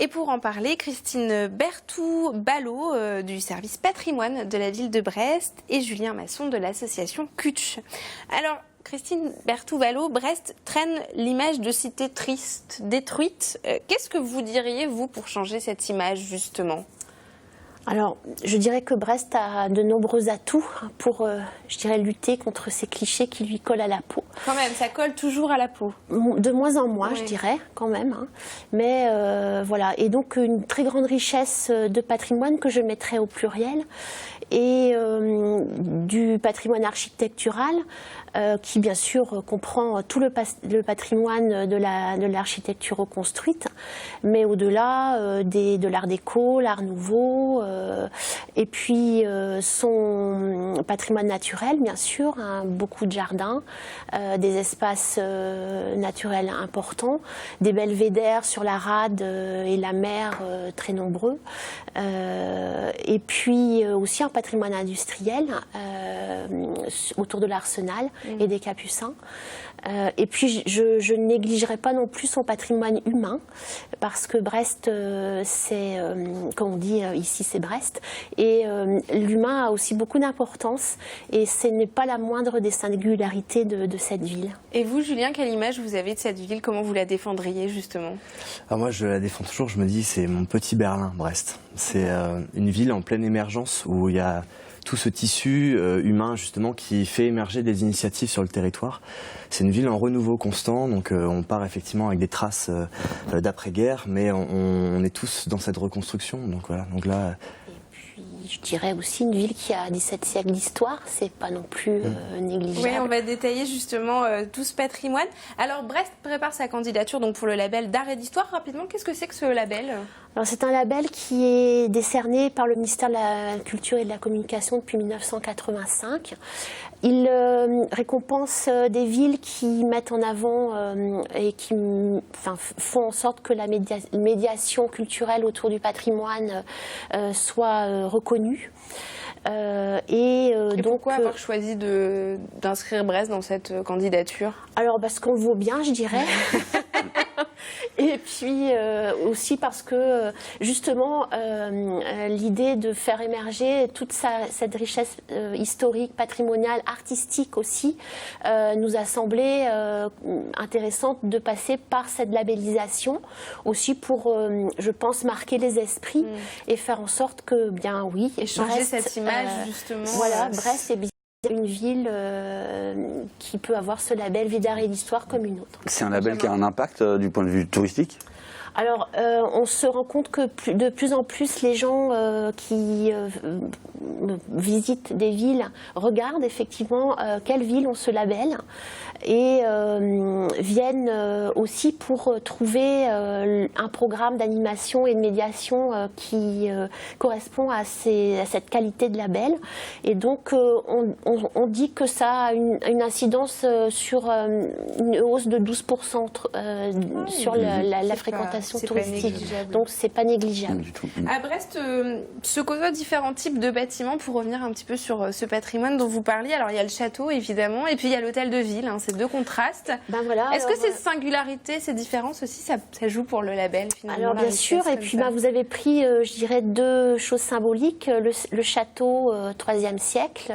Et pour en parler, Christine Berthoud-Ballot du service patrimoine de la ville de Brest et Julien Masson de l'association Kutch. Alors, Christine Berthoud-Ballot, Brest traîne l'image de cité triste, détruite. Qu'est-ce que vous diriez, vous, pour changer cette image, justement ? Alors, je dirais que Brest a de nombreux atouts pour, je dirais, lutter contre ces clichés qui lui collent à la peau. Quand même, ça colle toujours à la peau. De moins en moins, je dirais, quand même. Mais voilà, et donc une très grande richesse de patrimoine que je mettrais au pluriel, et du patrimoine architectural, qui bien sûr comprend tout le patrimoine de l'architecture reconstruite, mais au-delà de l'art déco, l'art nouveau, et puis son patrimoine naturel, bien sûr, beaucoup de jardins, des espaces naturels importants, des belvédères sur la rade et la mer très nombreux, et puis aussi un patrimoine industriel autour de l'Arsenal et des Capucins. Et puis je ne négligerai pas non plus son patrimoine humain, parce que Brest, c'est, comme on dit ici, c'est Brest, et l'humain a aussi beaucoup d'importance, et ce n'est pas la moindre des singularités de cette ville. Et vous, Julien, quelle image vous avez de cette ville? Comment vous la défendriez, justement? Alors moi, je la défends toujours, je me dis, c'est mon petit Berlin, Brest. C'est une ville en pleine émergence, où il y a tout ce tissu humain justement qui fait émerger des initiatives sur le territoire. C'est une ville en renouveau constant, donc on part effectivement avec des traces d'après-guerre, mais on est tous dans cette reconstruction. Donc voilà. Donc là. Et puis je dirais aussi une ville qui a 17 siècles d'histoire, c'est pas non plus négligeable. Oui, on va détailler justement tout ce patrimoine. Alors Brest prépare sa candidature donc pour le label d'art et d'histoire. Rapidement, qu'est-ce que c'est que ce label? Alors c'est un label qui est décerné par le ministère de la Culture et de la Communication depuis 1985. Il récompense des villes qui mettent en avant et qui font en sorte que la médiation culturelle autour du patrimoine soit reconnue. Et donc, pourquoi avoir choisi d'inscrire Brest dans cette candidature? Alors parce qu'on le vaut bien, je dirais. Et puis aussi parce que justement l'idée de faire émerger toute cette richesse historique, patrimoniale, artistique aussi, nous a semblé intéressante de passer par cette labellisation aussi pour, je pense, marquer les esprits et faire en sorte que, bien oui, et changer Brest, cette image justement. Voilà, Brest est bien une ville qui peut avoir ce label Ville d'art et d'histoire comme une autre. C'est un label qui a un impact du point de vue touristique? Alors, on se rend compte que de plus en plus les gens qui visitent des villes regardent effectivement quelles villes ont ce label et viennent aussi pour trouver un programme d'animation et de médiation qui correspond à cette qualité de label. Et donc, on dit que ça a une incidence sur une hausse de 12% sur la fréquentation touristique. Donc c'est pas négligeable du tout. À Brest se côtoient différents types de bâtiments, pour revenir un petit peu sur ce patrimoine dont vous parliez. Alors il y a le château évidemment, et puis il y a l'hôtel de ville, ces deux contrastes. Ben voilà, est-ce que ces singularités, ces différences aussi, ça joue pour le label finalement? Alors bien sûr, et puis vous avez pris, je dirais, deux choses symboliques. Le château 3e siècle,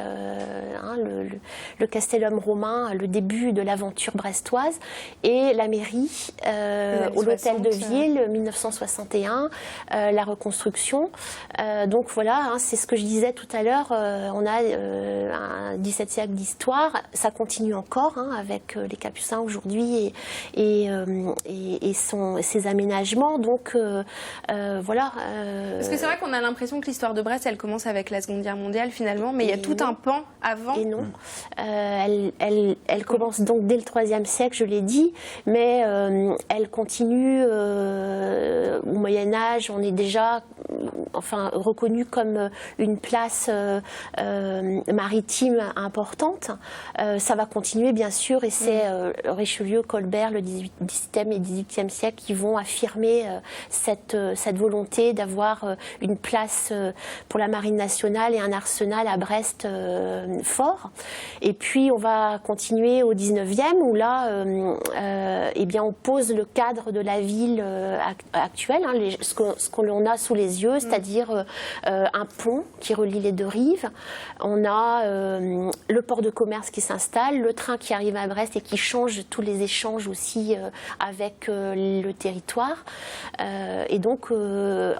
le castellum romain, le début de l'aventure brestoise, et la mairie, l'hôtel de ville, 1961, la reconstruction. Donc voilà, c'est ce que je disais tout à l'heure, on a un 17 siècle d'histoire, ça continue encore avec les Capucins aujourd'hui et ses aménagements. Donc voilà. Parce que c'est vrai qu'on a l'impression que l'histoire de Brest, elle commence avec la Seconde Guerre mondiale finalement, mais il y a tout un pan avant. Et non. Elle commence donc dès le 3e siècle, je l'ai dit, mais elle continue au Moyen-Âge. On est déjà reconnue comme une place maritime importante. Ça va continuer bien sûr, et c'est Richelieu, Colbert, le XVIIe et XVIIIe siècle qui vont affirmer cette volonté d'avoir une place pour la marine nationale et un arsenal à Brest fort. Et puis on va continuer au XIXe où là, eh bien, on pose le cadre de la ville actuelle, hein, ce qu'on a sous les yeux, c'est-à-dire un pont qui relie les deux rives. On a le port de commerce qui s'installe, le train qui arrive à Brest et qui change tous les échanges aussi avec le territoire. Et donc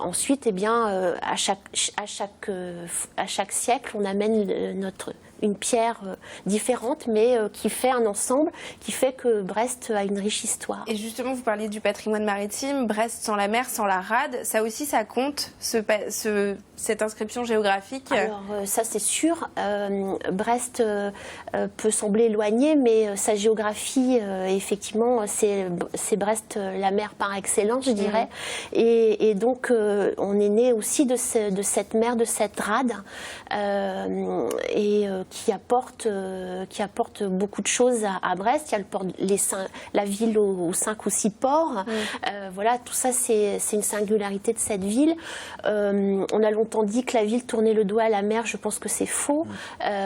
ensuite, eh bien, à chaque siècle, on amène une pierre différente, mais qui fait un ensemble, qui fait que Brest a une riche histoire. Et justement, vous parliez du patrimoine maritime, Brest sans la mer, sans la rade, ça aussi, ça compte, cette inscription géographique? Alors, ça c'est sûr, Brest peut sembler éloigné, mais sa géographie, effectivement, c'est Brest la mer par excellence, je dirais. Et donc, on est né aussi de cette mer, de cette rade, et qui apporte beaucoup de choses à Brest. Il y a le port, la ville aux 5 ou 6 ports. Voilà, tout ça, c'est une singularité de cette ville. On a longtemps dit que la ville tournait le dos à la mer. Je pense que c'est faux.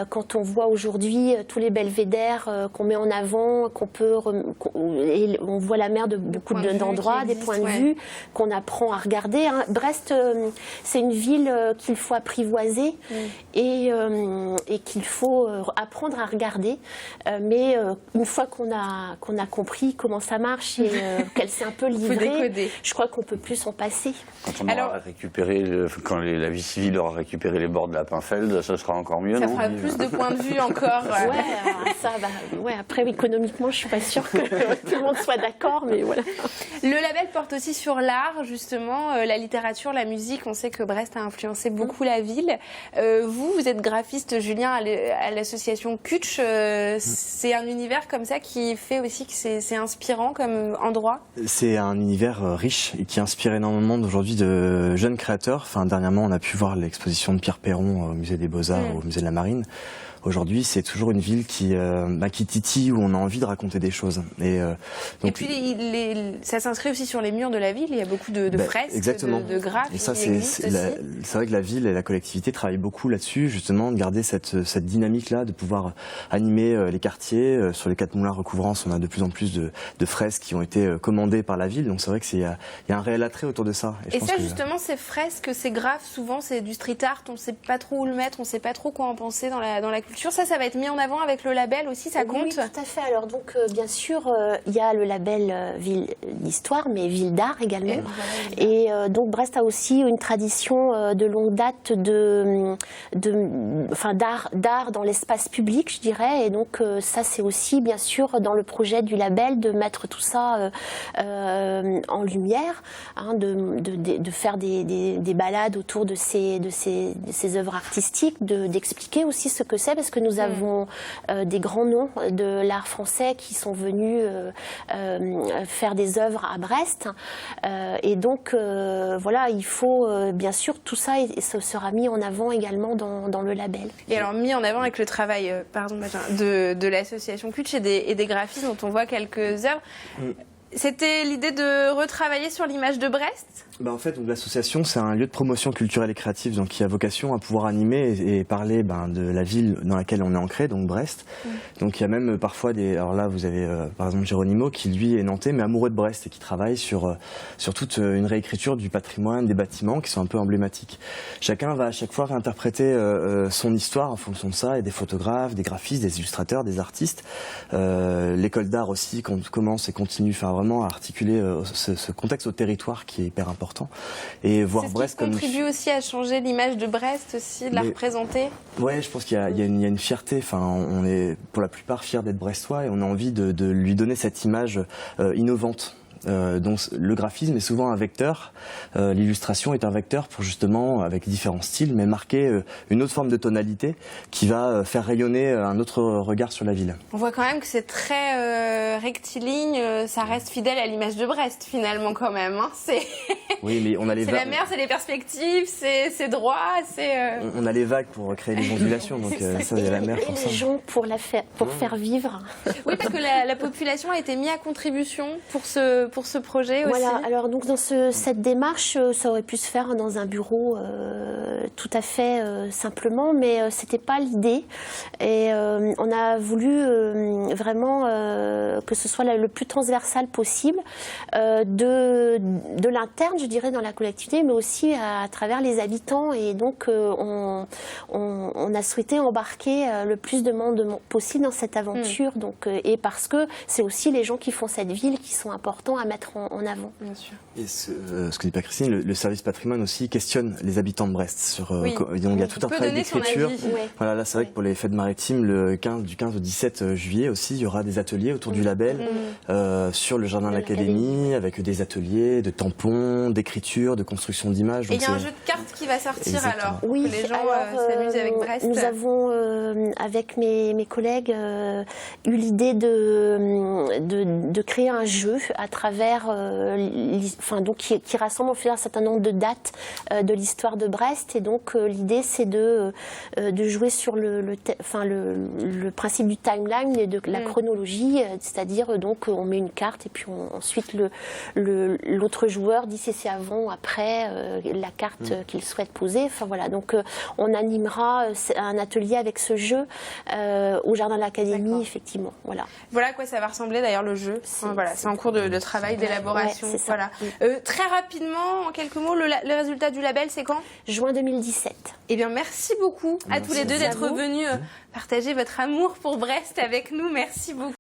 Quand on voit aujourd'hui tous les belvédères qu'on met en avant, on voit la mer de beaucoup d'endroits, des points de vue qu'on apprend à regarder. Hein. Brest, c'est une ville qu'il faut apprivoiser et qu'il faut apprendre à regarder. Mais une fois qu'on a compris comment ça marche et qu'elle s'est un peu livrée, je crois qu'on peut plus s'en passer. Quand on aura récupéré, quand la vie civile aura récupéré les bords de la Pinfeld, ça sera encore mieux, ça non? fera plus de points de vue encore. Après, économiquement, je suis pas sûre que tout le monde soit d'accord, mais voilà. Le label porte aussi sur l'art, justement, la littérature, la musique. On sait que Brest a influencé beaucoup la ville. Vous êtes graphiste, Julien, à l'association Kutch. C'est un univers comme ça qui fait aussi que c'est inspirant comme endroit? C'est un univers riche et qui inspire énormément aujourd'hui de jeunes créateurs. Enfin, dernièrement, on a pu voir l'exposition de Pierre Perron au musée des Beaux-Arts, au musée de la Marine. Aujourd'hui, c'est toujours une ville qui titille, où on a envie de raconter des choses. Et puis, ça s'inscrit aussi sur les murs de la ville. Il y a beaucoup de fresques, de graphes. Et ça, c'est vrai que la ville et la collectivité travaillent beaucoup là-dessus, justement, de garder cette dynamique-là, de pouvoir animer les quartiers. Sur les 4 moulins recouvrance, on a de plus en plus de fresques qui ont été commandées par la ville. Donc c'est vrai qu'il y a un réel attrait autour de ça. Et ça, justement, ces fresques, ces graphes, souvent, c'est du street art. On ne sait pas trop où le mettre, on ne sait pas trop quoi en penser dans la culture. Ça va être mis en avant avec le label aussi, ça compte? Oui, tout à fait. Alors donc, bien sûr, il y a le label Ville d'Histoire, mais Ville d'Art également. Et donc Brest a aussi une tradition de longue date d'art dans l'espace public, je dirais. Et donc ça, c'est aussi, bien sûr, dans le projet du label, de mettre tout ça en lumière, hein, de faire des balades autour de ces œuvres artistiques, d'expliquer aussi ce que c'est, parce que nous avons des grands noms de l'art français qui sont venus faire des œuvres à Brest. Et donc, voilà, il faut, bien sûr, tout ça sera mis en avant également dans le label. Et alors, mis en avant avec le travail de l'association Kutch et des graphistes dont on voit quelques œuvres. C'était l'idée de retravailler sur l'image de Brest? En fait, l'association, c'est un lieu de promotion culturelle et créative, donc qui a vocation à pouvoir animer et parler de la ville dans laquelle on est ancré, donc Brest. Donc il y a même parfois alors là, vous avez par exemple Géronimo qui lui est nantais mais amoureux de Brest et qui travaille sur toute une réécriture du patrimoine, des bâtiments qui sont un peu emblématiques. Chacun va à chaque fois réinterpréter son histoire en fonction de ça, et des photographes, des graphistes, des illustrateurs, des artistes. L'école d'art aussi commence et continue vraiment à articuler ce contexte au territoire qui est hyper important. Et voir Brest comme... contribue aussi à changer l'image de Brest aussi, de la représenter? Ouais, je pense qu'il y a une fierté. Enfin, on est pour la plupart fiers d'être brestois et on a envie de lui donner cette image innovante. Donc le graphisme est souvent un vecteur, l'illustration est un vecteur pour justement, avec différents styles, mais marquer une autre forme de tonalité qui va faire rayonner un autre regard sur la ville. On voit quand même que c'est très rectiligne, ça reste fidèle à l'image de Brest finalement quand même. Hein. Oui, mais on a les c'est la mer, c'est les perspectives, c'est droit, c'est... On a les vagues pour créer les ondulations, donc ça, il y a la mer et pour ça. les gens pour faire vivre. Oui, parce que la population a été mise à contribution pour ce projet aussi. Voilà, alors donc dans cette démarche, ça aurait pu se faire dans un bureau tout à fait simplement, mais c'était pas l'idée. Et on a voulu vraiment que ce soit le plus transversal possible de l'interne, je dirais, dans la collectivité, mais aussi à travers les habitants. Et donc on a souhaité embarquer le plus de monde possible dans cette aventure. Donc, et parce que c'est aussi les gens qui font cette ville qui sont importants à mettre en avant. Bien sûr. Et ce que dit pas Christine, le service patrimoine aussi questionne les habitants de Brest. Donc il y a tout un travail d'écriture. Voilà, là c'est vrai que pour les fêtes maritimes, du 15 au 17 juillet aussi, il y aura des ateliers autour du label sur le jardin de l'Académie, avec des ateliers de tampons, d'écriture, de construction d'images. Et il y a un jeu de cartes qui va sortir. Exactement. Alors, Oui, que les gens s'amusent avec Brest. Nous avons, avec mes collègues, eu l'idée de créer un jeu à travers, donc qui rassemble au final un certain nombre de dates de l'histoire de Brest. Et donc l'idée c'est de jouer sur le principe du timeline et de la chronologie, c'est-à-dire donc on met une carte et puis ensuite l'autre joueur dit si c'est avant ou après la carte qu'il souhaite poser. Enfin voilà, donc on animera un atelier avec ce jeu au jardin de l'Académie, effectivement. Voilà à quoi ça va ressembler d'ailleurs le jeu. C'est en cours de travail, d'élaboration. Ouais, voilà. Très rapidement, en quelques mots, le résultat du label, c'est quand ? Juin 2017. Eh bien, merci beaucoup à tous les deux d'être venus partager votre amour pour Brest avec nous. Merci beaucoup.